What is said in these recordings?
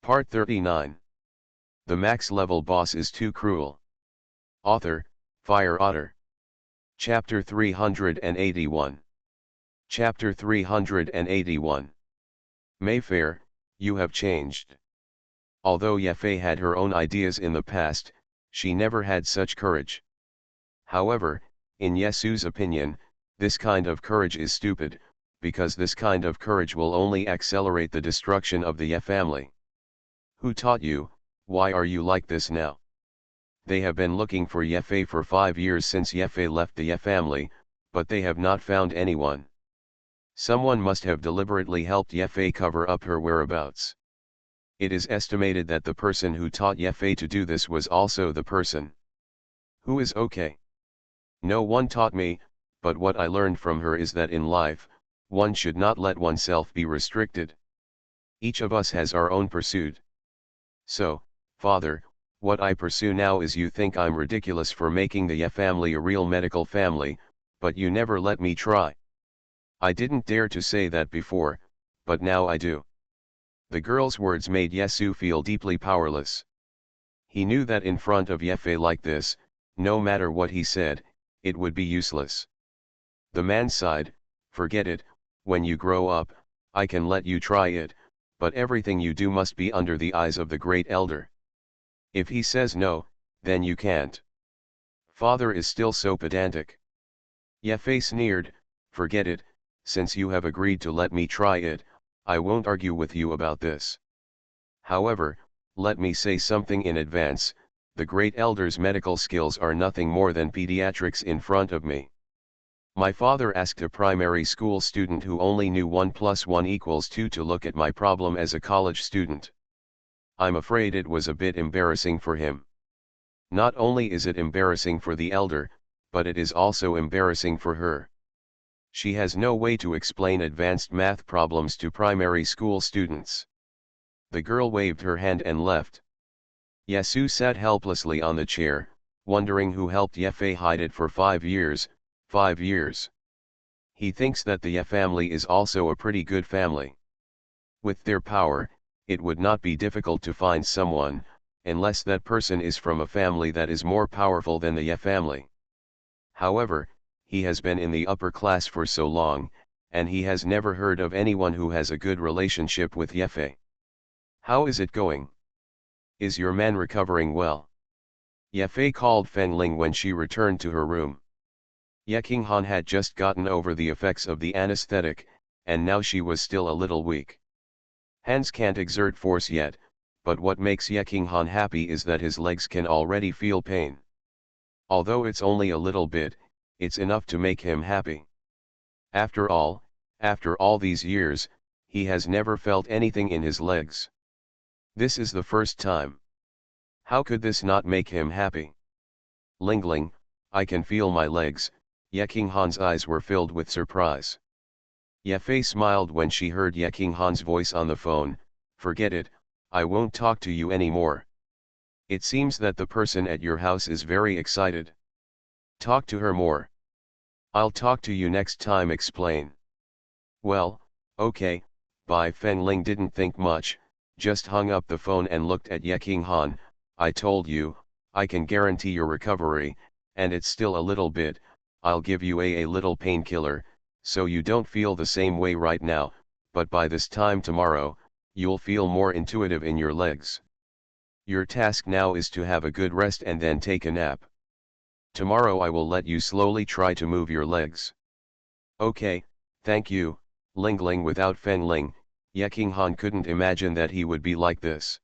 Part 39. The max-level boss is too cruel. Author, Fire Otter. Chapter 381. Chapter 381. Mayfair, you have changed. Although Yefei had her own ideas in the past, she never had such courage. However, in Yesu's opinion, this kind of courage is stupid, because this kind of courage will only accelerate the destruction of the Ye family. Who taught you? Why are you like this now? They have been looking for Yefei for 5 years since Yefei left the Ye family, but they have not found anyone. Someone must have deliberately helped Yefei cover up her whereabouts. It is estimated that the person who taught Yefei to do this was also the person who is okay. No one taught me, but what I learned from her is that in life, one should not let oneself be restricted. Each of us has our own pursuit. So, Father, what I pursue now is you think I'm ridiculous for making the Ye family a real medical family, but you never let me try. I didn't dare to say that before, but now I do. The girl's words made Yesu feel deeply powerless. He knew that in front of Yefei like this, no matter what he said, it would be useless. The man sighed, forget it, when you grow up, I can let you try it, but everything you do must be under the eyes of the great elder. If he says no, then you can't. Father is still so pedantic. Yefei sneered, forget it, since you have agreed to let me try it, I won't argue with you about this. However, let me say something in advance, the great elder's medical skills are nothing more than pediatrics in front of me. My father asked a primary school student who only knew 1 + 1 = 2 to look at my problem as a college student. I'm afraid it was a bit embarrassing for him. Not only is it embarrassing for the elder, but it is also embarrassing for her. She has no way to explain advanced math problems to primary school students. The girl waved her hand and left. Yesu sat helplessly on the chair, wondering who helped Yefei hide it for 5 years. 5 years. He thinks that the Ye family is also a pretty good family. With their power, it would not be difficult to find someone, unless that person is from a family that is more powerful than the Ye family. However, he has been in the upper class for so long, and he has never heard of anyone who has a good relationship with Yefei. How is it going? Is your man recovering well? Yefei called Feng Ling when she returned to her room. Ye Qinghan had just gotten over the effects of the anesthetic, and now she was still a little weak. Hands can't exert force yet, but what makes Ye Qinghan happy is that his legs can already feel pain. Although it's only a little bit, it's enough to make him happy. After all these years, he has never felt anything in his legs. This is the first time. How could this not make him happy? Lingling, I can feel my legs. Ye Qinghan's eyes were filled with surprise. Yefei smiled when she heard Ye Qinghan's voice on the phone, forget it, I won't talk to you anymore. It seems that the person at your house is very excited. Talk to her more. I'll talk to you next time. Explain. Well, okay, bye. Feng Ling didn't think much, just hung up the phone and looked at Ye Qinghan. I told you, I can guarantee your recovery, and it's still a little bit. I'll give you a little painkiller, so you don't feel the same way right now, but by this time tomorrow, you'll feel more intuitive in your legs. Your task now is to have a good rest and then take a nap. Tomorrow I will let you slowly try to move your legs. Okay, thank you, Lingling. Without Feng Ling, Ye Qinghan couldn't imagine that he would be like this.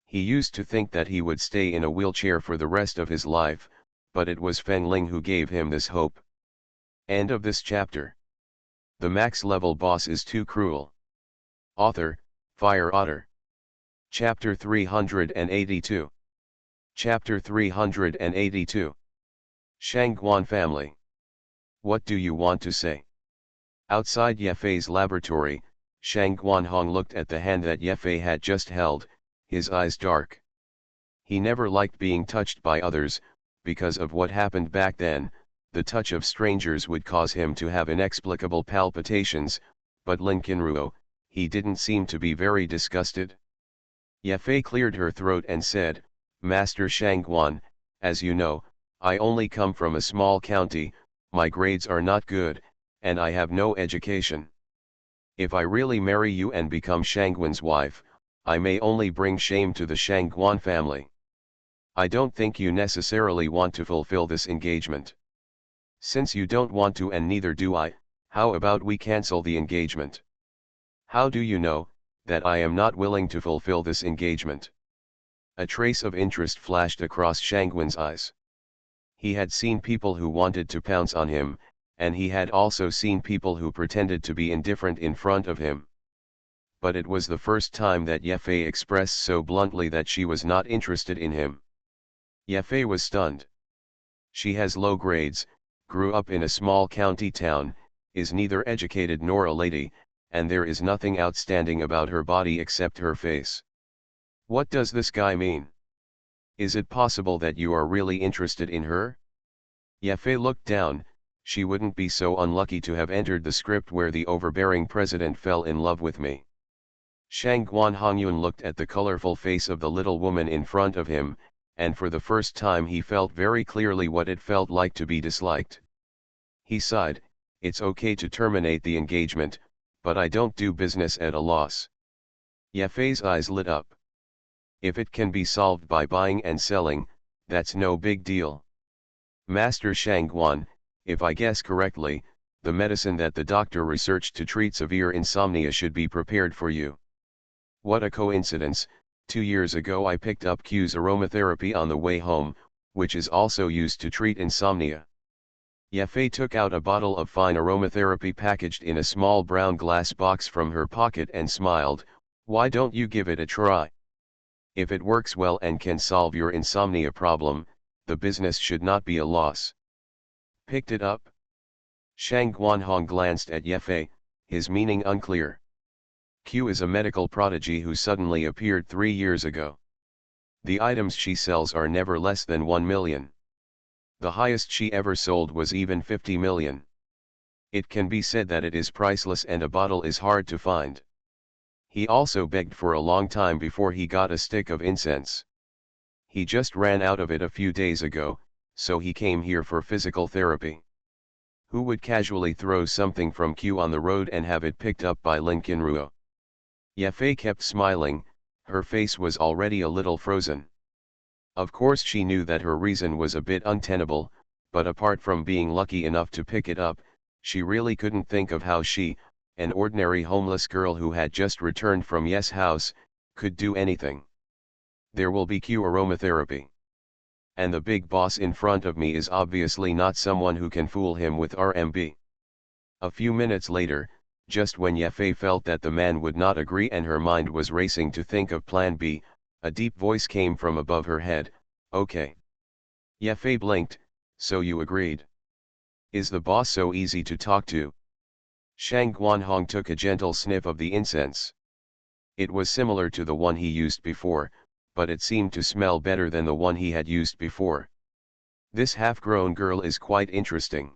He used to think that he would stay in a wheelchair for the rest of his life, but it was Feng Ling who gave him this hope. End of this chapter. The max-level boss is too cruel. Author, Fire Otter. Chapter 382. Chapter 382. Shangguan family. What do you want to say? Outside Yefei's laboratory, Shangguan Hong looked at the hand that Yefei had just held, his eyes dark. He never liked being touched by others, because of what happened back then. The touch of strangers would cause him to have inexplicable palpitations, but Lin Qinruo, he didn't seem to be very disgusted. Ye cleared her throat and said, Master Shangguan, as you know, I only come from a small county, my grades are not good, and I have no education. If I really marry you and become Shangguan's wife, I may only bring shame to the Shangguan family. I don't think you necessarily want to fulfill this engagement. Since you don't want to and neither do I, how about we cancel the engagement? How do you know that I am not willing to fulfill this engagement? A trace of interest flashed across Shangguan's eyes. He had seen people who wanted to pounce on him, and he had also seen people who pretended to be indifferent in front of him. But it was the first time that Ye expressed so bluntly that she was not interested in him. Ye was stunned. She has low grades, grew up in a small county town, is neither educated nor a lady, and there is nothing outstanding about her body except her face. What does this guy mean? Is it possible that you are really interested in her? Ye looked down. She wouldn't be so unlucky to have entered the script where the overbearing president fell in love with me. Shangguan Hongyun looked at the colorful face of the little woman in front of him, and for the first time he felt very clearly what it felt like to be disliked. He sighed, it's okay to terminate the engagement, but I don't do business at a loss. Ye's eyes lit up. If it can be solved by buying and selling, that's no big deal. Master Shangguan, if I guess correctly, the medicine that the doctor researched to treat severe insomnia should be prepared for you. What a coincidence, 2 years ago I picked up Q's aromatherapy on the way home, which is also used to treat insomnia. Ye took out a bottle of fine aromatherapy packaged in a small brown glass box from her pocket and smiled, why don't you give it a try? If it works well and can solve your insomnia problem, the business should not be a loss. Picked it up? Shangguan Hong glanced at Ye, his meaning unclear. Q is a medical prodigy who suddenly appeared 3 years ago. The items she sells are never less than 1 million. The highest she ever sold was even 50 million. It can be said that it is priceless and a bottle is hard to find. He also begged for a long time before he got a stick of incense. He just ran out of it a few days ago, so he came here for physical therapy. Who would casually throw something from Q on the road and have it picked up by Lin Qinruo? Ye kept smiling, her face was already a little frozen. Of course she knew that her reason was a bit untenable, but apart from being lucky enough to pick it up, she really couldn't think of how she, an ordinary homeless girl who had just returned from Ye's house, could do anything. There will be Q aromatherapy. And the big boss in front of me is obviously not someone who can fool him with RMB. A few minutes later, just when Ye felt that the man would not agree and her mind was racing to think of plan B, a deep voice came from above her head, okay. Ye blinked, so you agreed. Is the boss so easy to talk to? Shangguan Hong took a gentle sniff of the incense. It was similar to the one he used before, but it seemed to smell better than the one he had used before. This half-grown girl is quite interesting.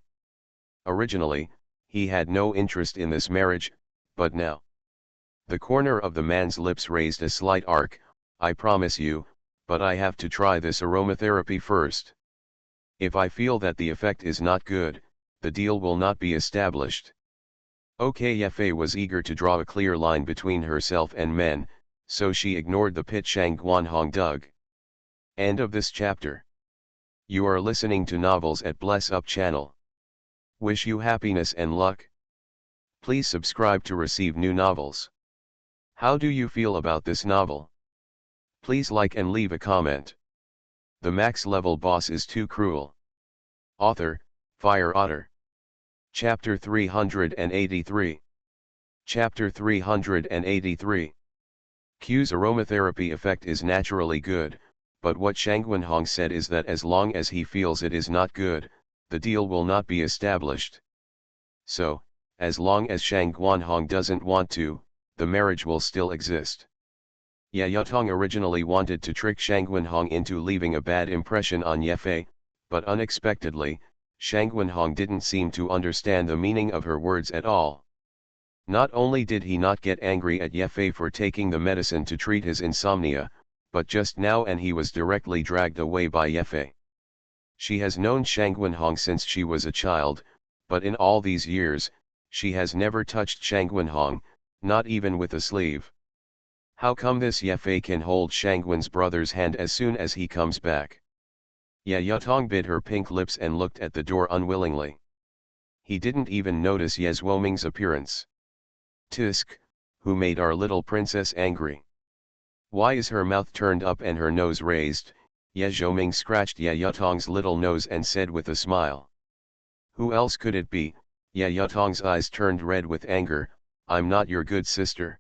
Originally, he had no interest in this marriage, but now. The corner of the man's lips raised a slight arc, I promise you, but I have to try this aromatherapy first. If I feel that the effect is not good, the deal will not be established. Okay, Ye was eager to draw a clear line between herself and men, so she ignored the pit Shangguan Hong dug. End of this chapter. You are listening to Novels at Bless Up channel. Wish you happiness and luck. Please subscribe to receive new novels. How do you feel about this novel? Please like and leave a comment. The max level boss is too cruel. Author, Fire Otter. Chapter 383. Chapter 383. Q's aromatherapy effect is naturally good, but what Shangguan Hong said is that as long as he feels it is not good, the deal will not be established. So, as long as Shangguan Hong doesn't want to, the marriage will still exist. Ye Yutong originally wanted to trick Shangguan Hong into leaving a bad impression on Ye, but unexpectedly, Shangguan Hong didn't seem to understand the meaning of her words at all. Not only did he not get angry at Ye Fei for taking the medicine to treat his insomnia, but just now and he was directly dragged away by Ye Fei. She has known Shang Wenhong since she was a child, but in all these years, she has never touched Shang Wenhong, not even with a sleeve. How come this Ye Fei can hold Shang Wen's brother's hand as soon as he comes back? Ye Yutong bit her pink lips and looked at the door unwillingly. He didn't even notice Ye Zhuoming's appearance. Tisk, who made our little princess angry? Why is her mouth turned up and her nose raised? Ye Zhuoming scratched Ye Yutong's little nose and said with a smile. Who else could it be? Ye Yutong's eyes turned red with anger. I'm not your good sister.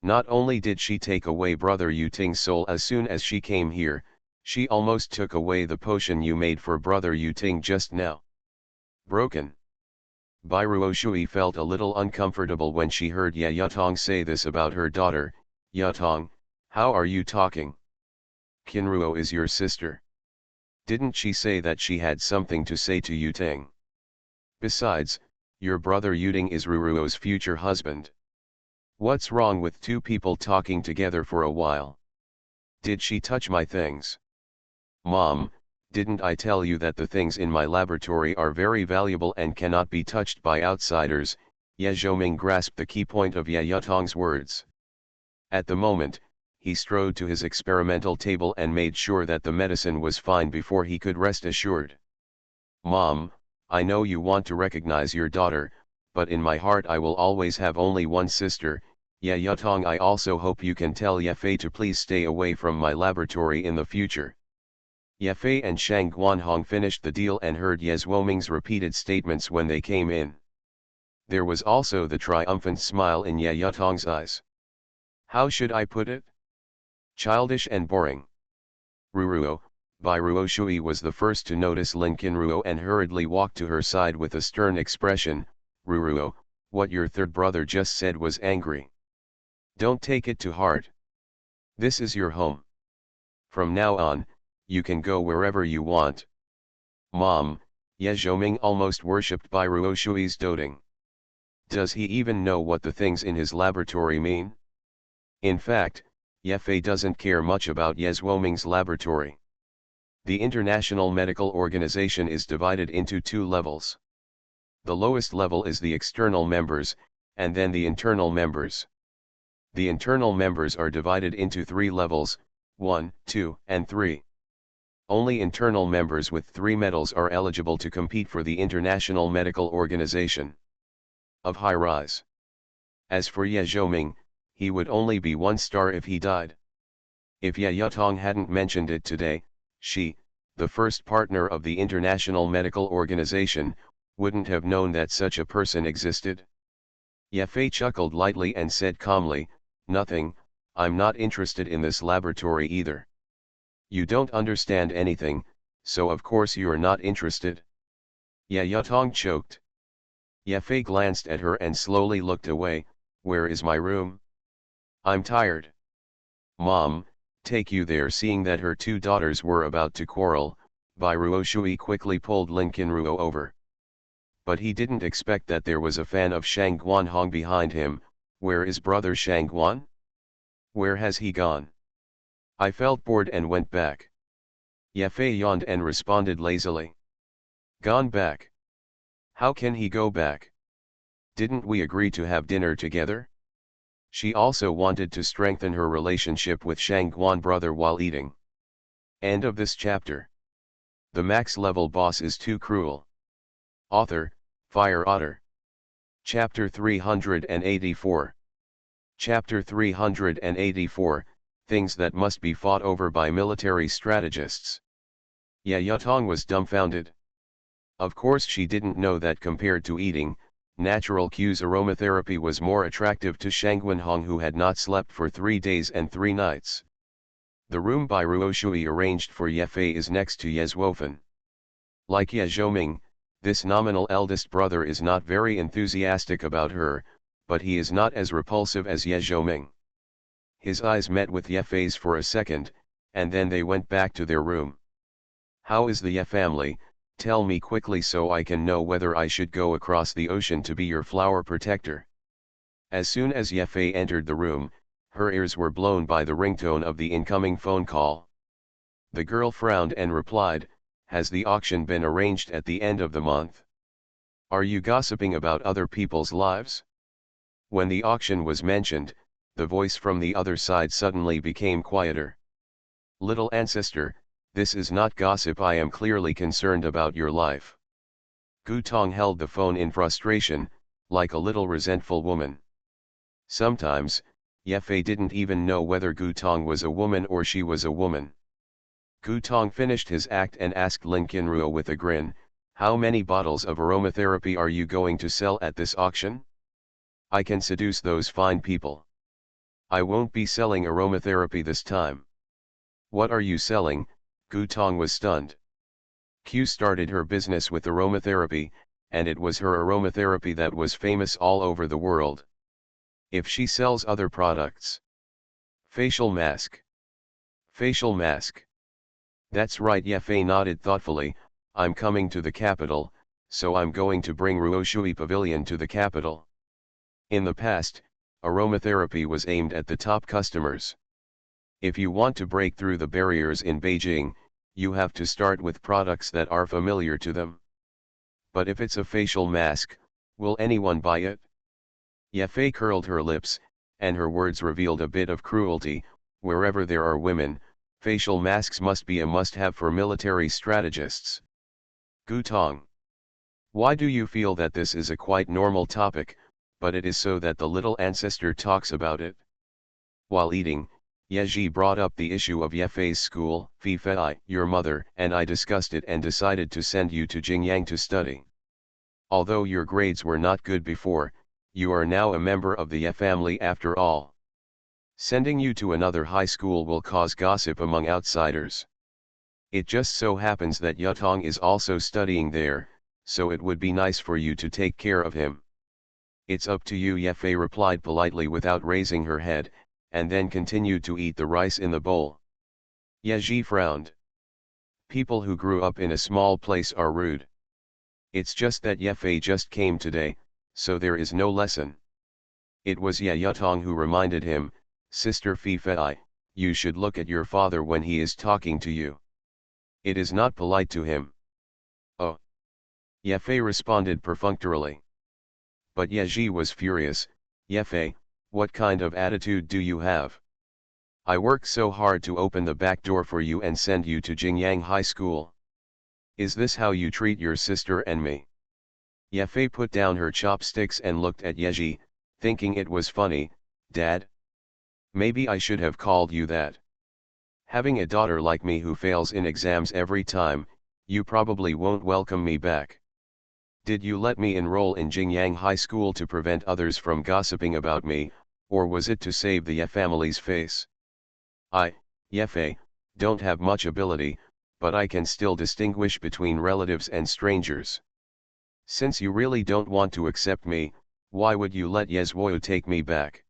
Not only did she take away brother Yuting's soul as soon as she came here, she almost took away the potion you made for brother Yuting just now. Broken. Bai Ruoshui felt a little uncomfortable when she heard Ye Yutong say this about her daughter. Yutong, how are you talking? Qinruo is your sister. Didn't she say that she had something to say to Yuting? Besides, your brother Yuting is Ruruo's future husband. What's wrong with two people talking together for a while? Did she touch my things? Mom, didn't I tell you that the things in my laboratory are very valuable and cannot be touched by outsiders? Ye Zhuoming grasped the key point of Ye Yutong's words. At the moment, he strode to his experimental table and made sure that the medicine was fine before he could rest assured. Mom, I know you want to recognize your daughter, but in my heart I will always have only one sister. Ye Yutong, I also hope you can tell Ye Fei to please stay away from my laboratory in the future. Ye Fei and Shang Guanhong finished the deal and heard Ye Zhuoming's repeated statements when they came in. There was also the triumphant smile in Ye Yutong's eyes. How should I put it? Childish and boring. Ruruo, Bai Ruoshui was the first to notice Lin Qinruo and hurriedly walked to her side with a stern expression. Ruruo, what your third brother just said was angry. Don't take it to heart. This is your home. From now on, you can go wherever you want. Mom, Ye Zhuoming almost worshipped Bai Ruoshui's doting. Does he even know what the things in his laboratory mean? In fact, Ye Fei doesn't care much about Ye Zhuoming's laboratory. The International Medical Organization is divided into two levels. The lowest level is the external members, and then the internal members. The internal members are divided into three levels, 1, 2, and 3. Only internal members with 3 medals are eligible to compete for the International Medical Organization. Of high rise. As for Ye Zhuoming, he would only be 1 star if he died. If Ye Yutong hadn't mentioned it today, she, the first partner of the International Medical Organization, wouldn't have known that such a person existed. Ye Fei chuckled lightly and said calmly, nothing, I'm not interested in this laboratory either. You don't understand anything, so of course you're not interested. Ye Yutong choked. Ye Fei glanced at her and slowly looked away. Where is my room? I'm tired. Mom, take you there. Seeing that her 2 daughters were about to quarrel, Bai Ruoshui quickly pulled Lin Qinruo over. But he didn't expect that there was a fan of Shang Guanhong behind him. Where is brother Shang Guan? Where has he gone? I felt bored and went back. Ye Fei yawned and responded lazily. Gone back? How can he go back? Didn't we agree to have dinner together? She also wanted to strengthen her relationship with Shang Guan brother while eating. End of this chapter. The max level boss is too cruel. Author, Fire Otter. Chapter 384. Chapter 384, Things that must be fought over by military strategists. Ye Yutong was dumbfounded. Of course she didn't know that compared to eating, natural cues aromatherapy was more attractive to Shang Wenhong, who had not slept for 3 days and 3 nights. The room Bai Ruoshui arranged for Ye Fei is next to Ye Zhuofen. Like Ye Zhuoming, this nominal eldest brother is not very enthusiastic about her, but he is not as repulsive as Ye Zhuoming. His eyes met with Ye Fei's for a second, and then they went back to their room. How is the Ye family? Tell me quickly so I can know whether I should go across the ocean to be your flower protector. As soon as Yefei entered the room, her ears were blown by the ringtone of the incoming phone call. The girl frowned and replied, "Has the auction been arranged at the end of the month? Are you gossiping about other people's lives?" When the auction was mentioned, the voice from the other side suddenly became quieter. "Little ancestor, this is not gossip. I am clearly concerned about your life." Gu Tong held the phone in frustration, like a little resentful woman. Sometimes, Yefei didn't even know whether Gu Tong was a woman or she was a woman. Gu Tong finished his act and asked Lin Qinruo with a grin, "How many bottles of aromatherapy are you going to sell at this auction? I can seduce those fine people." "I won't be selling aromatherapy this time." "What are you selling?" Gu Tong was stunned. Q started her business with aromatherapy, and it was her aromatherapy that was famous all over the world. If she sells other products. Facial mask. Facial mask. That's right. Yefei nodded thoughtfully, "I'm coming to the capital, so I'm going to bring Ruoshui Pavilion to the capital." In the past, aromatherapy was aimed at the top customers. If you want to break through the barriers in Beijing, you have to start with products that are familiar to them. But if it's a facial mask, will anyone buy it? Yefei curled her lips, and her words revealed a bit of cruelty. Wherever there are women, facial masks must be a must-have for military strategists. Gu Tong. Why do you feel that this is a quite normal topic, but it is so that the little ancestor talks about it? While eating, Yeji brought up the issue of Yefei's school. "Fifei, your mother and I discussed it and decided to send you to Jingyang to study. Although your grades were not good before, you are now a member of the Ye family after all. Sending you to another high school will cause gossip among outsiders. It just so happens that Yutong is also studying there, so it would be nice for you to take care of him." "It's up to you," Yefei replied politely without raising her head, and then continued to eat the rice in the bowl. Yeji frowned. People who grew up in a small place are rude. It's just that Yefei just came today, so there is no lesson. It was Ye Yutong who reminded him, "Sister Fifei, you should look at your father when he is talking to you. It is not polite to him." "Oh." Yefei responded perfunctorily. But Yeji was furious. "Yefei, what kind of attitude do you have? I worked so hard to open the back door for you and send you to Jingyang High School. Is this how you treat your sister and me?" Yefei put down her chopsticks and looked at Yeji, thinking it was funny. "Dad? Maybe I should have called you that. Having a daughter like me who fails in exams every time, you probably won't welcome me back. Did you let me enroll in Jingyang High School to prevent others from gossiping about me, or was it to save the Ye family's face? I, Yefei, don't have much ability, but I can still distinguish between relatives and strangers. Since you really don't want to accept me, why would you let Yezhuo take me back?"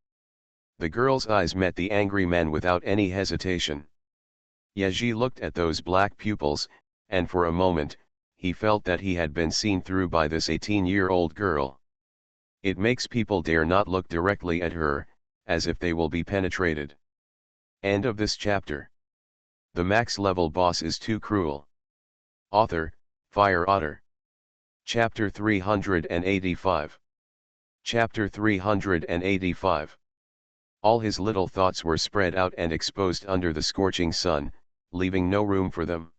The girl's eyes met the angry man without any hesitation. Yeji looked at those black pupils, and for a moment, he felt that he had been seen through by this 18-year-old girl. It makes people dare not look directly at her, as if they will be penetrated. End of this chapter. The max level boss is too cruel. Author, Fire Otter. Chapter 385. Chapter 385. All his little thoughts were spread out and exposed under the scorching sun, leaving no room for them.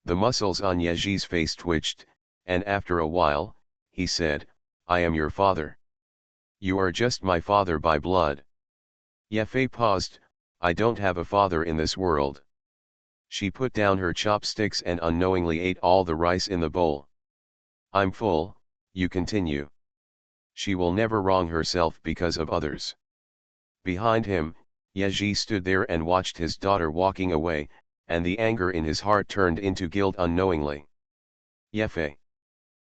The muscles on Yeji's face twitched, and after a while, he said, "I am your father. You are just my father by blood." Yefei paused. "I don't have a father in this world." She put down her chopsticks and unknowingly ate all the rice in the bowl. "I'm full," you continue. She will never wrong herself because of others. Behind him, Yeji stood there and watched his daughter walking away, and the anger in his heart turned into guilt unknowingly. "Yefei."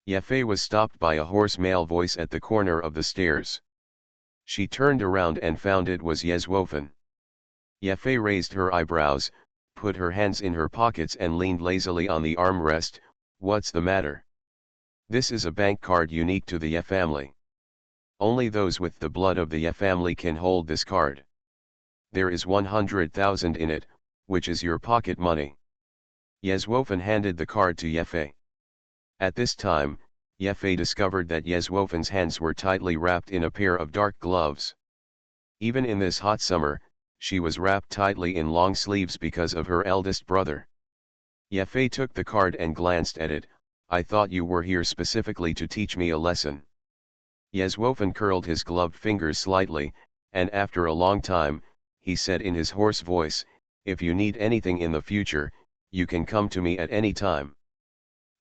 Yefei was stopped by a hoarse male voice at the corner of the stairs. She turned around and found it was Yezhuofen. Yefei raised her eyebrows, put her hands in her pockets and leaned lazily on the armrest. "What's the matter? This is a bank card unique to the Ye family. Only those with the blood of the Ye family can hold this card. There is 100,000 in it, which is your pocket money. Yezwofen handed the card to Yefe. At this time, Yefe discovered that Yezwofen's hands were tightly wrapped in a pair of dark gloves. Even in this hot summer, she was wrapped tightly in long sleeves because of her eldest brother. Yefe took the card and glanced at it. I thought you were here specifically to teach me a lesson. Yezwofen curled his gloved fingers slightly, and after a long time, he said in his hoarse voice, if you need anything in the future, you can come to me at any time.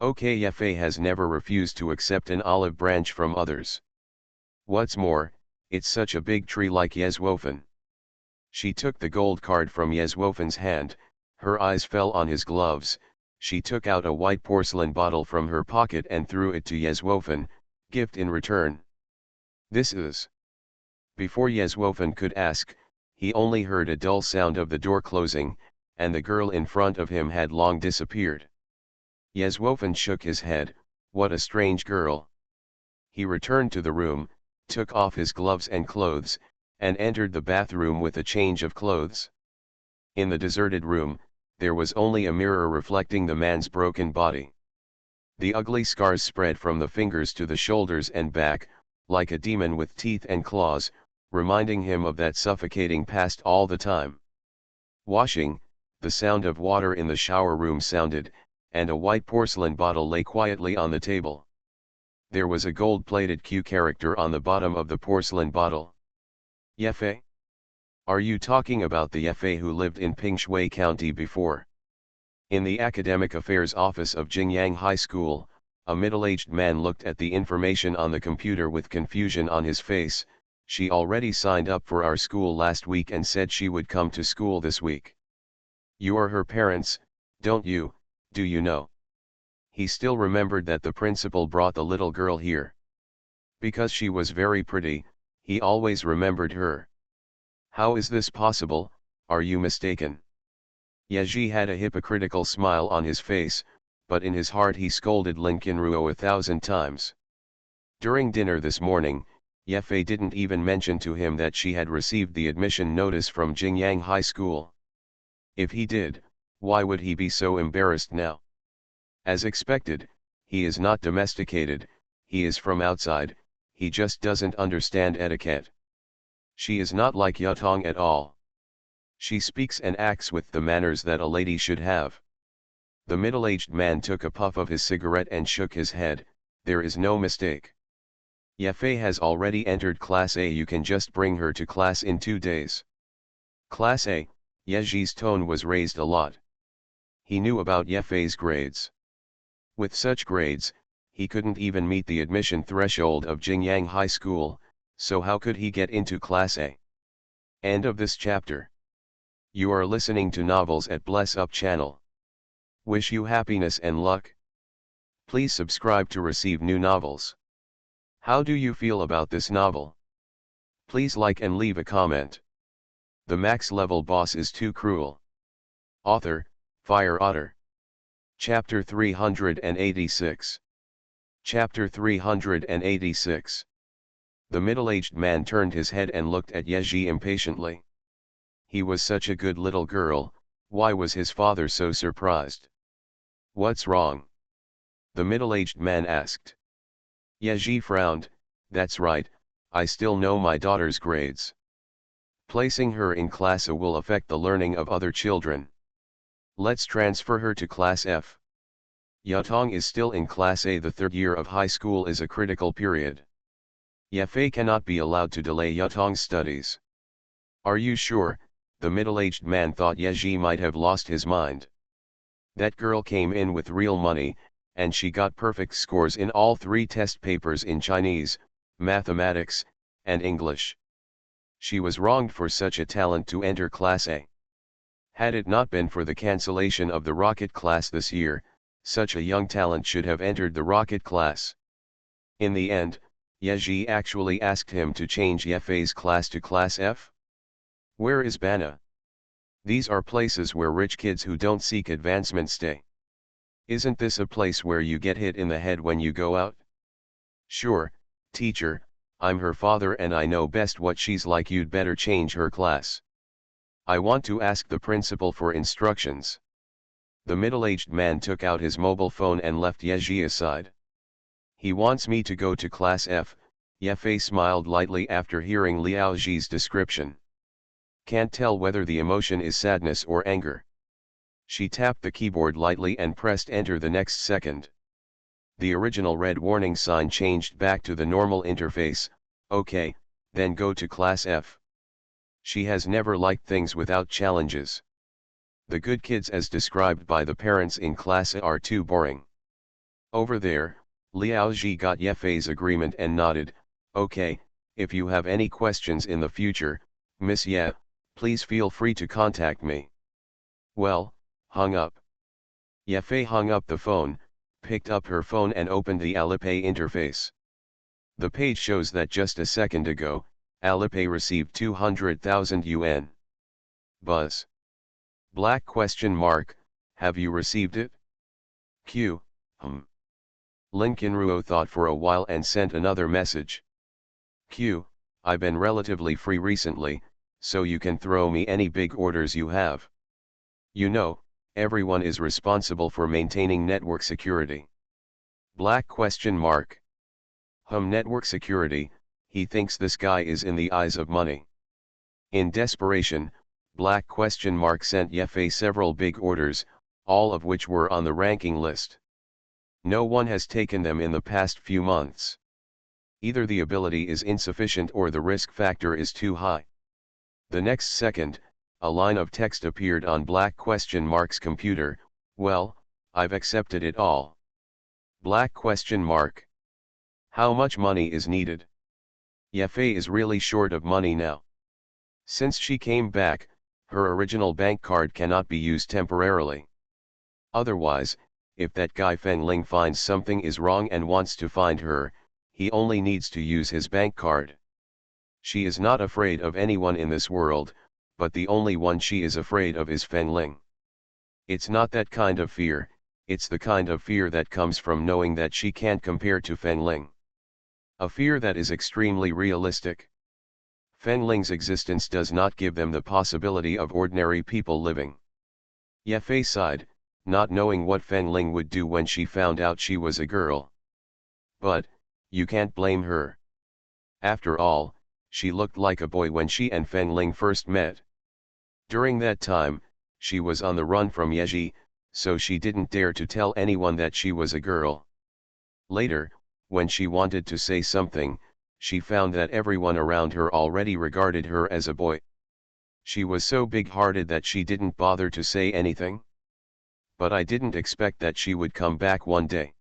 Okay, Yefe has never refused to accept an olive branch from others. What's more, it's such a big tree like Yezwofen. She took the gold card from Yezwofen's hand, her eyes fell on his gloves, she took out a white porcelain bottle from her pocket and threw it to Yezwofen, gift in return. This is. Before Yezwofen could ask, he only heard a dull sound of the door closing, and the girl in front of him had long disappeared. Yezwofen shook his head, what a strange girl. He returned to the room, took off his gloves and clothes, and entered the bathroom with a change of clothes. In the deserted room, there was only a mirror reflecting the man's broken body. The ugly scars spread from the fingers to the shoulders and back, like a demon with teeth and claws, reminding him of that suffocating past all the time. Washing, the sound of water in the shower room sounded, and a white porcelain bottle lay quietly on the table. There was a gold-plated Q character on the bottom of the porcelain bottle. Yefe? Are you talking about the Yefe who lived in Pingshui County before? In the Academic Affairs Office of Jingyang High School, a middle-aged man looked at the information on the computer with confusion on his face. She already signed up for our school last week and said she would come to school this week. You are her parents, don't you, do you know? He still remembered that the principal brought the little girl here. Because she was very pretty, he always remembered her. How is this possible, are you mistaken? Yeji had a hypocritical smile on his face, but in his heart he scolded Lin Qinruo 1,000 times. During dinner this morning, Yefe didn't even mention to him that she had received the admission notice from Jingyang High School. If he did, why would he be so embarrassed now? As expected, he is not domesticated, he is from outside, he just doesn't understand etiquette. She is not like Yutong at all. She speaks and acts with the manners that a lady should have. The middle-aged man took a puff of his cigarette and shook his head. There is no mistake. Yefe has already entered Class A. You can just bring her to class in 2 days. Class A, Yeji's tone was raised a lot. He knew about Yefe's grades. With such grades, he couldn't even meet the admission threshold of Jingyang High School, so how could he get into Class A? End of this chapter. You are listening to Novels at Bless Up channel. Wish you happiness and luck. Please subscribe to receive new novels. How do you feel about this novel? Please like and leave a comment. The max level boss is too cruel. Author, Fire Otter. Chapter 386. Chapter 386. The middle-aged man turned his head and looked at Yeji impatiently. He was such a good little girl, why was his father so surprised? What's wrong? The middle-aged man asked. Yeji frowned, that's right, I still know my daughter's grades. Placing her in Class A will affect the learning of other children. Let's transfer her to Class F. Yutong is still in Class A. The 3rd year of high school is a critical period. Yefe cannot be allowed to delay Yutong's studies. Are you sure? The middle-aged man thought Yeji might have lost his mind. That girl came in with real money, and she got perfect scores in all 3 test papers in Chinese, mathematics, and English. She was wronged for such a talent to enter Class A. Had it not been for the cancellation of the rocket class this year, such a young talent should have entered the rocket class. In the end, Yeji actually asked him to change Yefei's class to Class F. Where is Bana? These are places where rich kids who don't seek advancement stay. Isn't this a place where you get hit in the head when you go out? Sure, teacher, I'm her father and I know best what she's like, you'd better change her class. I want to ask the principal for instructions. The middle-aged man took out his mobile phone and left Yeji aside. He wants me to go to class F, Ye smiled lightly after hearing Liao Ji's description. Can't tell whether the emotion is sadness or anger. She tapped the keyboard lightly and pressed enter the next second. The original red warning sign changed back to the normal interface. Okay, then go to class F. She has never liked things without challenges. The good kids as described by the parents in class A are too boring. Over there, Liao Ji got Yefei's agreement and nodded. Okay, if you have any questions in the future, Miss Ye, please feel free to contact me. Well, hung up. Yefei hung up the phone, picked up her phone and opened the Alipay interface. The page shows that just a second ago, Alipay received 200,000 yuan. Buzz. Black question mark, have you received it? Q, Lincoln Ruo thought for a while and sent another message. Q, I've been relatively free recently, so you can throw me any big orders you have. You know, everyone is responsible for maintaining network security. Black question mark. Network security, he thinks this guy is in the eyes of money. In desperation, Black question mark sent Yefei several big orders, all of which were on the ranking list. No one has taken them in the past few months. Either the ability is insufficient or the risk factor is too high. The next second, a line of text appeared on Black question mark's computer. Well, I've accepted it all. Black question mark. How much money is needed? Yefei is really short of money now. Since she came back, her original bank card cannot be used temporarily. Otherwise, if that guy Feng Ling finds something is wrong and wants to find her, he only needs to use his bank card. She is not afraid of anyone in this world, but the only one she is afraid of is Feng Ling. It's not that kind of fear, it's the kind of fear that comes from knowing that she can't compare to Feng Ling. A fear that is extremely realistic. Feng Ling's existence does not give them the possibility of ordinary people living. Yefei sighed, not knowing what Feng Ling would do when she found out she was a girl. But, you can't blame her. After all, she looked like a boy when she and Feng Ling first met. During that time, she was on the run from Yeji, so she didn't dare to tell anyone that she was a girl. Later, when she wanted to say something, she found that everyone around her already regarded her as a boy. She was so big-hearted that she didn't bother to say anything. But I didn't expect that she would come back one day.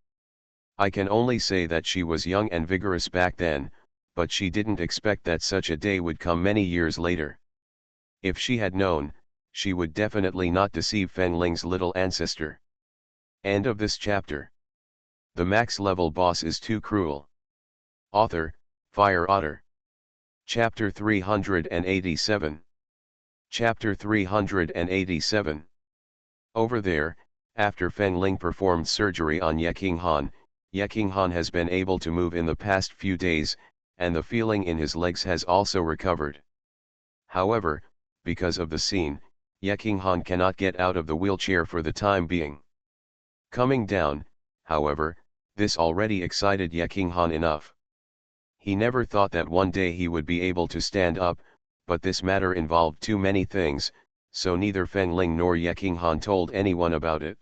I can only say that she was young and vigorous back then, but she didn't expect that such a day would come many years later. If she had known, she would definitely not deceive Feng Ling's little ancestor. End of this chapter. The max level boss is too cruel. Author, Fire Otter. Chapter 387. Chapter 387. Over there, after Feng Ling performed surgery on Ye Qinghan has been able to move in the past few days, and the feeling in his legs has also recovered. However, because of the scene, Ye Qinghan cannot get out of the wheelchair for the time being. Coming down, however, this already excited Ye Qinghan enough. He never thought that one day he would be able to stand up, but this matter involved too many things, so neither Feng Ling nor Ye Qinghan told anyone about it.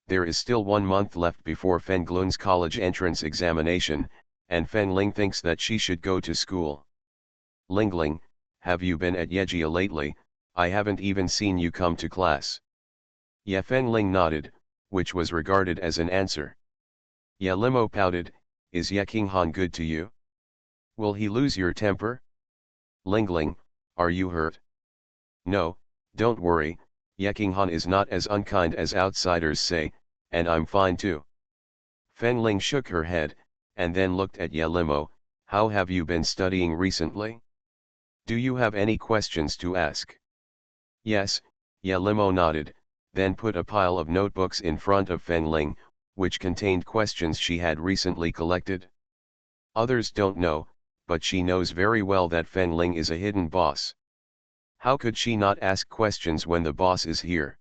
There is still 1 month left before Feng Glun's college entrance examination, and Feng Ling thinks that she should go to school. Lingling, have you been at Yejia lately? I haven't even seen you come to class. Ye Feng Ling nodded, which was regarded as an answer. Ye Limo pouted, is Ye Qinghan good to you? Will he lose your temper? Lingling, are you hurt? No, don't worry, Ye Qinghan is not as unkind as outsiders say, and I'm fine too. Feng Ling shook her head, and then looked at Ye Limo. How have you been studying recently? Do you have any questions to ask? Yes, Ye Limo nodded, then put a pile of notebooks in front of Feng Ling, which contained questions she had recently collected. Others don't know, but she knows very well that Feng Ling is a hidden boss. How could she not ask questions when the boss is here?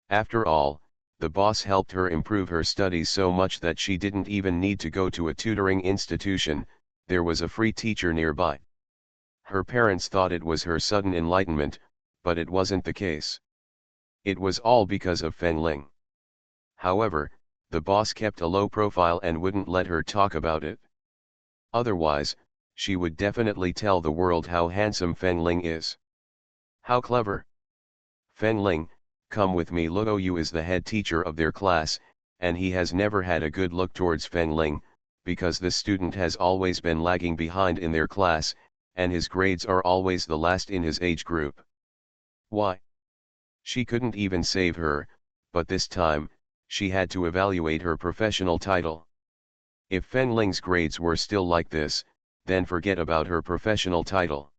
After all, the boss helped her improve her studies so much that she didn't even need to go to a tutoring institution, there was a free teacher nearby. Her parents thought it was her sudden enlightenment, but it wasn't the case. It was all because of Feng Ling. However, the boss kept a low profile and wouldn't let her talk about it. Otherwise, she would definitely tell the world how handsome Feng Ling is. How clever! Feng Ling, come with me. Luo Yu is the head teacher of their class, and he has never had a good look towards Feng Ling, because the student has always been lagging behind in their class, and his grades are always the last in his age group. Why? She couldn't even save her, but this time, she had to evaluate her professional title. If Feng Ling's grades were still like this, then forget about her professional title.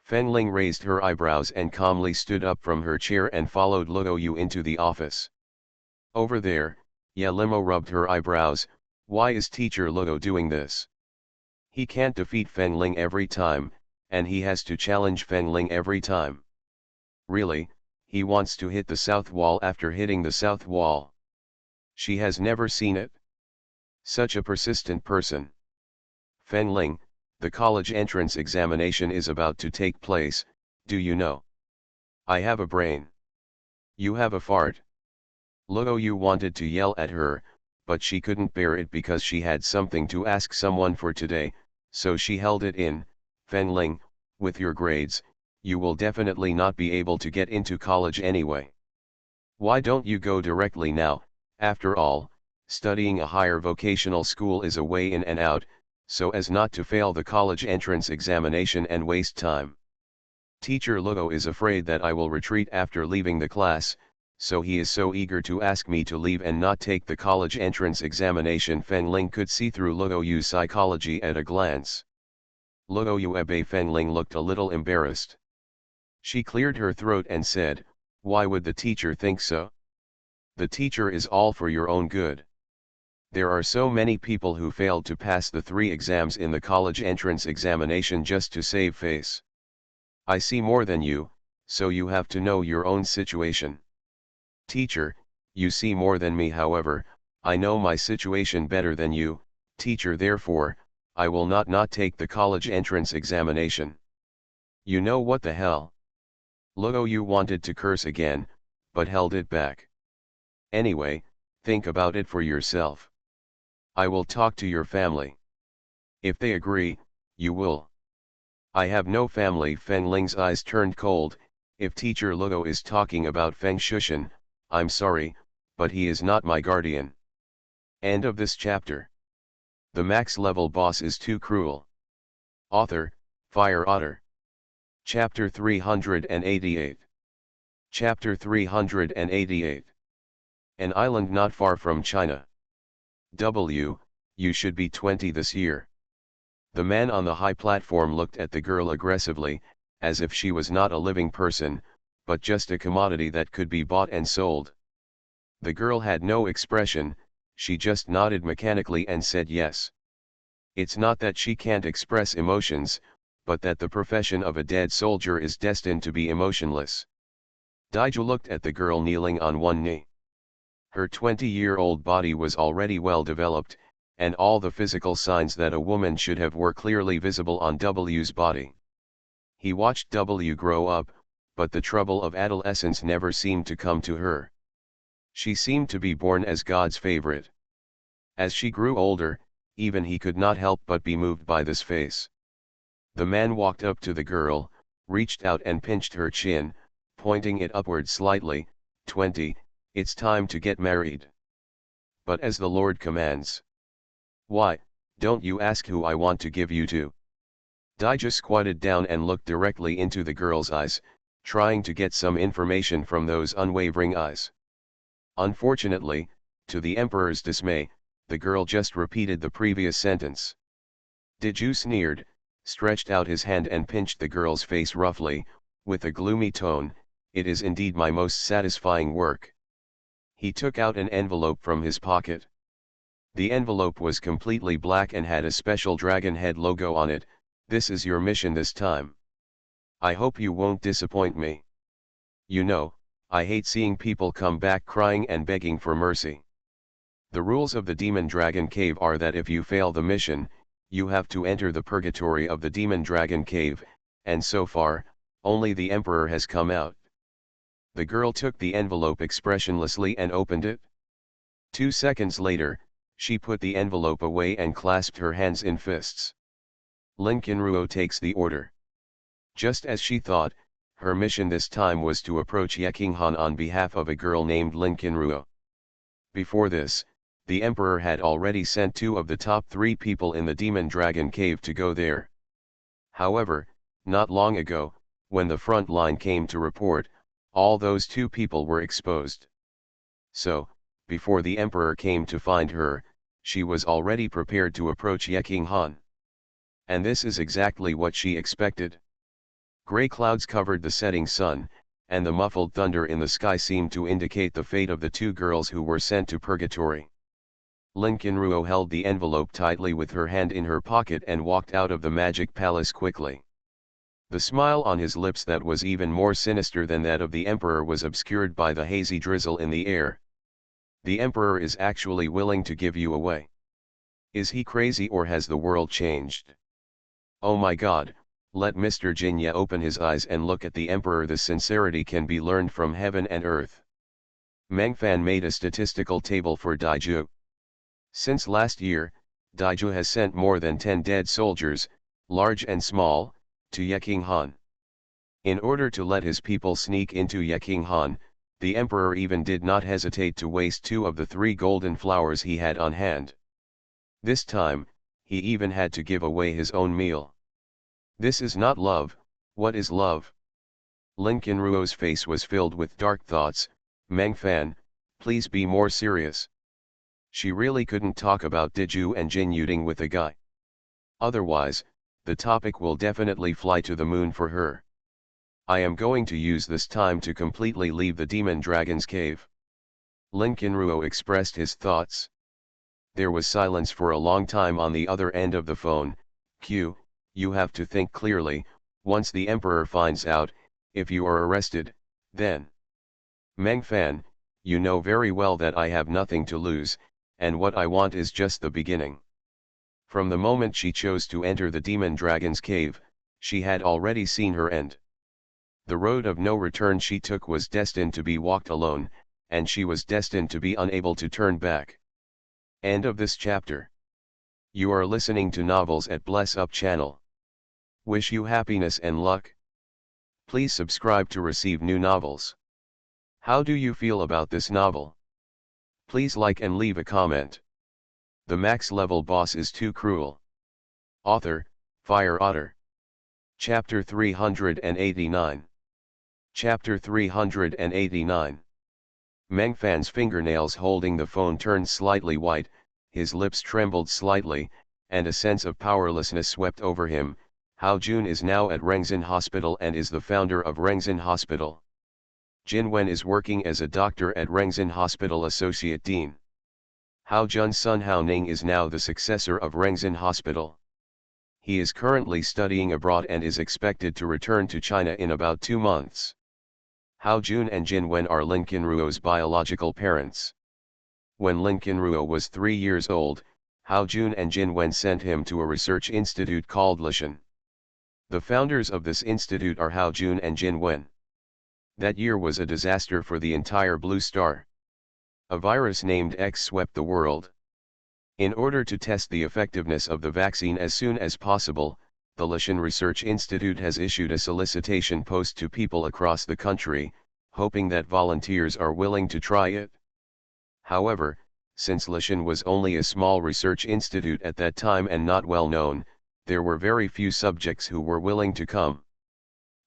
Feng Ling raised her eyebrows and calmly stood up from her chair and followed Luo Yu into the office. Over there, Ye Limo rubbed her eyebrows. Why is teacher Luo doing this? He can't defeat Feng Ling every time, and he has to challenge Feng Ling every time. Really, he wants to hit the south wall after hitting the south wall. She has never seen it. Such a persistent person. Feng Ling, the college entrance examination is about to take place, do you know? I have a brain. You have a fart. Luo Yu wanted to yell at her, but she couldn't bear it because she had something to ask someone for today, so she held it in. Feng Ling, with your grades, you will definitely not be able to get into college anyway. Why don't you go directly now? After all, studying a higher vocational school is a way in and out, so as not to fail the college entrance examination and waste time. Teacher Luo is afraid that I will retreat after leaving the class, so he is so eager to ask me to leave and not take the college entrance examination. Feng Ling could see through Luo Yu's psychology at a glance. Luo Yu Feng Ling looked a little embarrassed. She cleared her throat and said, why would the teacher think so? The teacher is all for your own good. There are so many people who failed to pass the 3 exams in the college entrance examination just to save face. I see more than you, so you have to know your own situation. Teacher, you see more than me. However, I know my situation better than you, teacher. Therefore, I will not take the college entrance examination. You know what the hell? Luo Yu wanted to curse again, but held it back. Anyway, think about it for yourself. I will talk to your family. If they agree, you will. I have no family. Feng Ling's eyes turned cold. If teacher Luo is talking about Feng Shushan, I'm sorry, but he is not my guardian. End of this chapter. The max level boss is too cruel. Author, Fire Otter. Chapter 388. Chapter 388. An island not far from China. You should be 20 this year. The man on the high platform looked at the girl aggressively, as if she was not a living person, but just a commodity that could be bought and sold. The girl had no expression, she just nodded mechanically and said yes. It's not that she can't express emotions, but that the profession of a dead soldier is destined to be emotionless. Daiju looked at the girl kneeling on one knee. Her 20-year-old body was already well developed, and all the physical signs that a woman should have were clearly visible on W's body. He watched W grow up, but the trouble of adolescence never seemed to come to her. She seemed to be born as God's favorite. As she grew older, even he could not help but be moved by this face. The man walked up to the girl, reached out and pinched her chin, pointing it upward slightly. 20, it's time to get married. But as the Lord commands. Why, don't you ask who I want to give you to? Daiju squatted down and looked directly into the girl's eyes, trying to get some information from those unwavering eyes. Unfortunately, to the emperor's dismay, the girl just repeated the previous sentence. Daiju sneered, stretched out his hand and pinched the girl's face roughly, with a gloomy tone. It is indeed my most satisfying work. He took out an envelope from his pocket. The envelope was completely black and had a special dragon head logo on it. This is your mission this time. I hope you won't disappoint me. You know, I hate seeing people come back crying and begging for mercy. The rules of the Demon Dragon Cave are that if you fail the mission, you have to enter the purgatory of the Demon Dragon Cave, and so far, only the Emperor has come out. The girl took the envelope expressionlessly and opened it. 2 seconds later, she put the envelope away and clasped her hands in fists. Lin Qinruo takes the order. Just as she thought, her mission this time was to approach Yekinghan on behalf of a girl named Lin Qinruo. Before this, the Emperor had already sent 2 of the top 3 people in the Demon Dragon Cave to go there. However, not long ago, when the front line came to report, all those 2 people were exposed. So, before the Emperor came to find her, she was already prepared to approach Yekinghan. And this is exactly what she expected. Gray clouds covered the setting sun, and the muffled thunder in the sky seemed to indicate the fate of the 2 girls who were sent to purgatory. Lin Qinruo held the envelope tightly with her hand in her pocket and walked out of the magic palace quickly. The smile on his lips that was even more sinister than that of the Emperor was obscured by the hazy drizzle in the air. The Emperor is actually willing to give you away. Is he crazy or has the world changed? Oh my God, let Mr. Jinya open his eyes and look at the Emperor. The sincerity can be learned from heaven and earth. Mengfan made a statistical table for Daiju. Since last year, Daiju has sent more than 10 dead soldiers, large and small, to Yekinghan. In order to let his people sneak into Yekinghan, the Emperor even did not hesitate to waste 2 of the 3 golden flowers he had on hand. This time, he even had to give away his own meal. This is not love. What is love? Lin Qinruo's face was filled with dark thoughts. Mengfan, please be more serious. She really couldn't talk about Diju and Jin Yuding with a guy. Otherwise, the topic will definitely fly to the moon for her. I am going to use this time to completely leave the Demon Dragon's cave. Lin Qinruo expressed his thoughts. There was silence for a long time on the other end of the phone. Q, you have to think clearly. Once the Emperor finds out, if you are arrested, then. Mengfan, you know very well that I have nothing to lose, and what I want is just the beginning. From the moment she chose to enter the Demon Dragon's cave, she had already seen her end. The road of no return she took was destined to be walked alone, and she was destined to be unable to turn back. End of this chapter. You are listening to Novels at Bless Up channel. Wish you happiness and luck. Please subscribe to receive new novels. How do you feel about this novel? Please like and leave a comment. The max level boss is too cruel. Author, Fire Otter. Chapter 389. Chapter 389. Mengfan's fingernails holding the phone turned slightly white, his lips trembled slightly, and a sense of powerlessness swept over him. Hao Jun is now at Rengzin Hospital and is the founder of Rengzin Hospital. Jin Wen is working as a doctor at Rengzin Hospital Associate Dean. Hao Jun's son Hao Ning is now the successor of Rengzin Hospital. He is currently studying abroad and is expected to return to China in about 2 months. Hao Jun and Jin Wen are Lin Qinruo's biological parents. When Lin Qinruo was 3 years old, Hao Jun and Jin Wen sent him to a research institute called Lishan. The founders of this institute are Hao Jun and Jin Wen. That year was a disaster for the entire Blue Star. A virus named X swept the world. In order to test the effectiveness of the vaccine as soon as possible, the Lishan Research Institute has issued a solicitation post to people across the country, hoping that volunteers are willing to try it. However, since Lishan was only a small research institute at that time and not well known, there were very few subjects who were willing to come.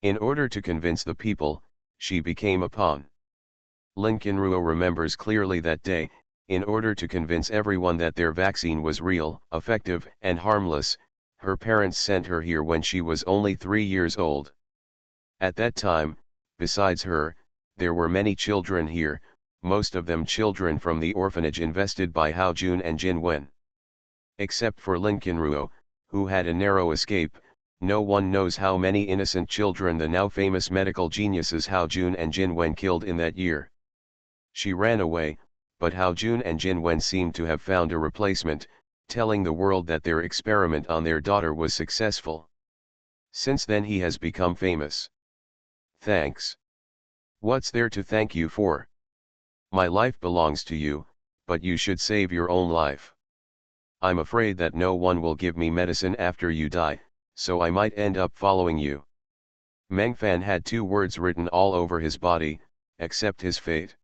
In order to convince the people, she became a pawn. Lin Qinruo remembers clearly that day. In order to convince everyone that their vaccine was real, effective, and harmless, her parents sent her here when she was only 3 years old. At that time, besides her, there were many children here, most of them children from the orphanage invested by Hao Jun and Jin Wen. Except for Lin Qinruo, who had a narrow escape, no one knows how many innocent children the now famous medical geniuses Hao Jun and Jin Wen killed in that year. She ran away, but Hao Jun and Jin Wen seemed to have found a replacement, telling the world that their experiment on their daughter was successful. Since then he has become famous. Thanks. What's there to thank you for? My life belongs to you, but you should save your own life. I'm afraid that no one will give me medicine after you die, so I might end up following you. Meng Fan had 2 words written all over his body: accept his fate.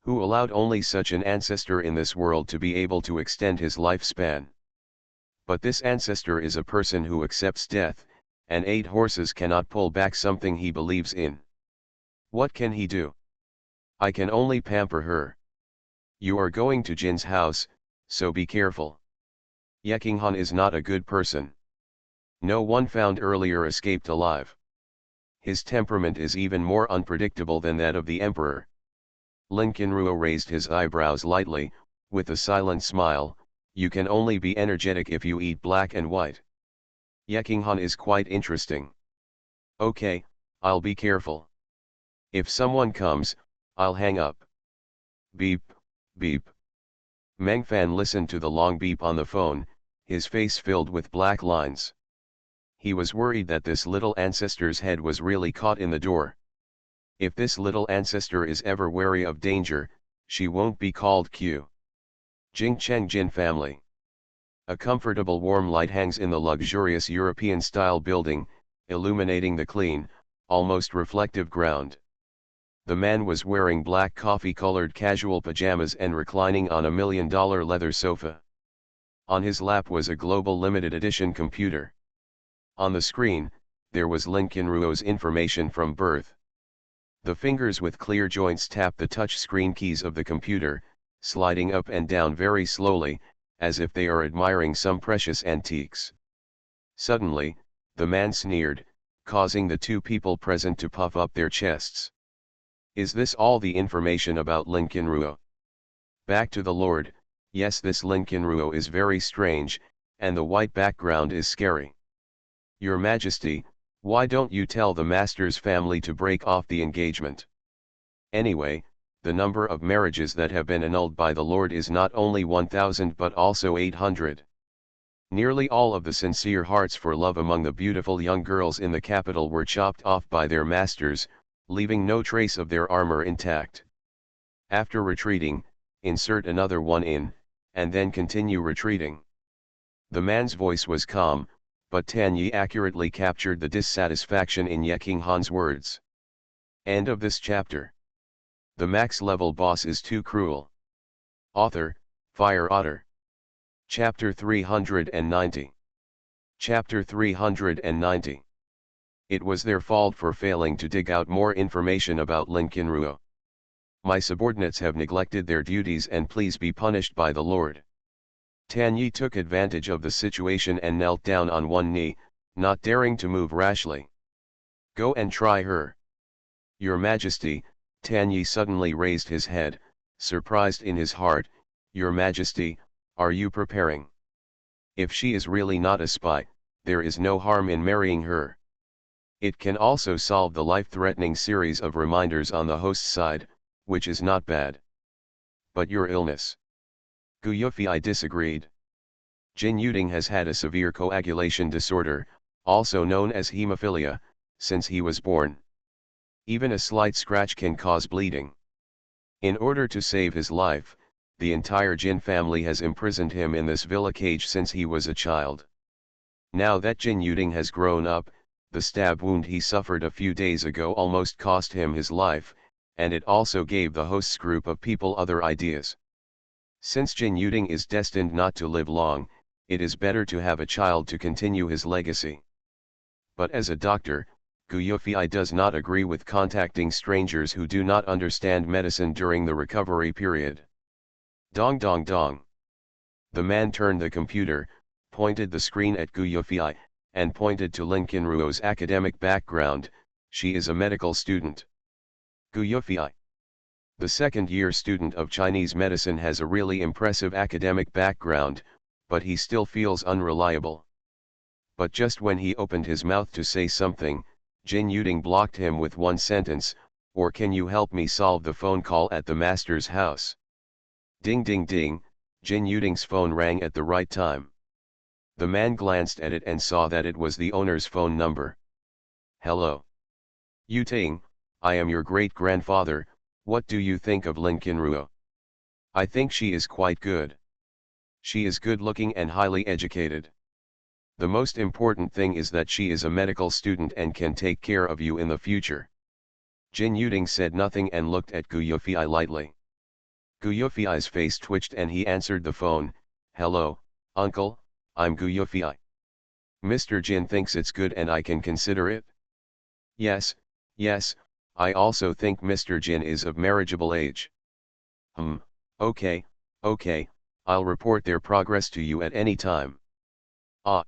Who allowed only such an ancestor in this world to be able to extend his lifespan? But this ancestor is a person who accepts death, and 8 horses cannot pull back something he believes in. What can he do? I can only pamper her. You are going to Jin's house, so be careful. Ye Qinghan is not a good person. No one found earlier escaped alive. His temperament is even more unpredictable than that of the emperor. Lin Qinruo raised his eyebrows lightly, with a silent smile. You can only be energetic if you eat black and white. Ye Qinghan is quite interesting. Okay, I'll be careful. If someone comes, I'll hang up. Beep, beep. Meng Fan listened to the long beep on the phone, his face filled with black lines. He was worried that this little ancestor's head was really caught in the door. If this little ancestor is ever wary of danger, she won't be called Q. Jingcheng Jin family. A comfortable warm light hangs in the luxurious European-style building, illuminating the clean, almost reflective ground. The man was wearing black coffee-colored casual pajamas and reclining on a $1 million leather sofa. On his lap was a global limited edition computer. On the screen, there was Lin Qinruo's information from birth. The fingers with clear joints tapped the touch screen keys of the computer, sliding up and down very slowly, as if they are admiring some precious antiques. Suddenly, the man sneered, causing the 2 people present to puff up their chests. Is this all the information about Lin Qinruo? Back to the Lord. Yes, this Lin Qinruo is very strange, and the white background is scary. Your Majesty, why don't you tell the master's family to break off the engagement? Anyway, the number of marriages that have been annulled by the Lord is not only 1,000 but also 800. Nearly all of the sincere hearts for love among the beautiful young girls in the capital were chopped off by their masters, leaving no trace of their armor intact. After retreating, insert another one in, and then continue retreating. The man's voice was calm, but Tan Yi accurately captured the dissatisfaction in Ye Qinghan's words. End of this chapter. The max level boss is too cruel. Author, Fire Otter. Chapter 390. Chapter 390. It was their fault for failing to dig out more information about Lin Qinruo. My subordinates have neglected their duties and please be punished by the Lord. Tan Yi took advantage of the situation and knelt down on one knee, not daring to move rashly. Go and try her. Your Majesty. Tan Yi suddenly raised his head, surprised in his heart. Your Majesty, are you preparing? If she is really not a spy, there is no harm in marrying her. It can also solve the life-threatening series of reminders on the host's side, which is not bad. But your illness? Gu Yufei disagreed. Jin Yuding has had a severe coagulation disorder, also known as hemophilia, since he was born. Even a slight scratch can cause bleeding. In order to save his life, the entire Jin family has imprisoned him in this villa cage since he was a child. Now that Jin Yuding has grown up, the stab wound he suffered a few days ago almost cost him his life, and it also gave the host's group of people other ideas. Since Jin Yuding is destined not to live long, it is better to have a child to continue his legacy. But as a doctor, Gu Yufei does not agree with contacting strangers who do not understand medicine during the recovery period. Dong dong dong. The man turned the computer, pointed the screen at Gu Yufei, and pointed to Lin Qinruo's academic background. She is a medical student. Gu Yufei. The second-year student of Chinese medicine has a really impressive academic background, but he still feels unreliable. But just when he opened his mouth to say something, Jin Yuding blocked him with one sentence, "Or can you help me solve the phone call at the master's house?" Ding ding ding, Jin Yuding's phone rang at the right time. The man glanced at it and saw that it was the owner's phone number. "Hello. Yuting, I am your great-grandfather, what do you think of Lin Qinruo? I think she is quite good. She is good-looking and highly educated. The most important thing is that she is a medical student and can take care of you in the future." Jin Yuding said nothing and looked at Gu Yufei lightly. Gu Yufei's face twitched and he answered the phone, "Hello, uncle, I'm Gu Yufei. Mr. Jin thinks it's good and I can consider it?" Yes, I also think Mr. Jin is of marriageable age." Okay, I'll report their progress to you at any time." "Ah."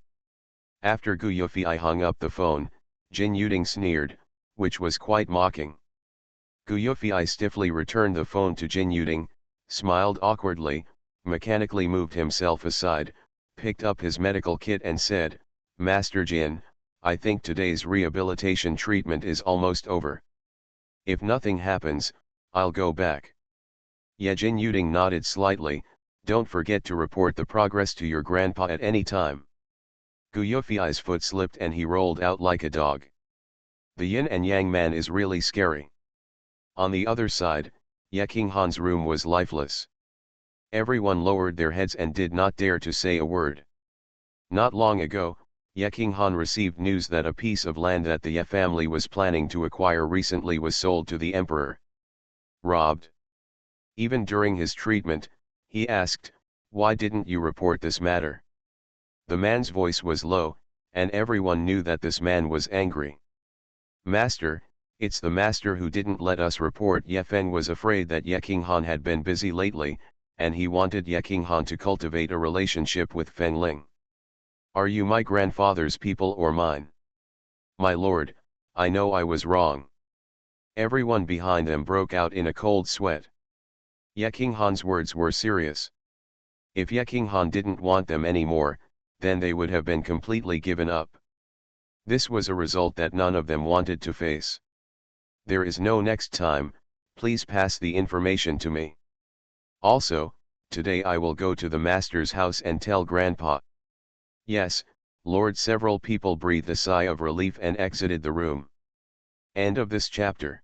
After Gu Yufei hung up the phone, Jin Yuding sneered, which was quite mocking. Gu Yufei stiffly returned the phone to Jin Yuding, smiled awkwardly, mechanically moved himself aside, picked up his medical kit and said, "Master Jin, I think today's rehabilitation treatment is almost over. If nothing happens, I'll go back." "Yeah." Jin Yuding nodded slightly, "Don't forget to report the progress to your grandpa at any time." Gu Yufei's foot slipped and he rolled out like a dog. The yin and yang man is really scary. On the other side, Ye Qinghan's room was lifeless. Everyone lowered their heads and did not dare to say a word. Not long ago, Ye Qinghan received news that a piece of land that the Ye family was planning to acquire recently was sold to the emperor. Robbed. Even during his treatment, he asked, "Why didn't you report this matter?" The man's voice was low, and everyone knew that this man was angry. "Master, it's the master who didn't let us report." Ye Feng was afraid that Ye Qinghan had been busy lately, and he wanted Ye Qinghan to cultivate a relationship with Feng Ling. "Are you my grandfather's people or mine?" "My lord, I know I was wrong." Everyone behind them broke out in a cold sweat. Ye Qinghan's words were serious. If Ye Qinghan didn't want them anymore, then they would have been completely given up. This was a result that none of them wanted to face. "There is no next time, please pass the information to me. Also, today I will go to the master's house and tell Grandpa." "Yes, Lord." Several people breathed a sigh of relief and exited the room. End of this chapter.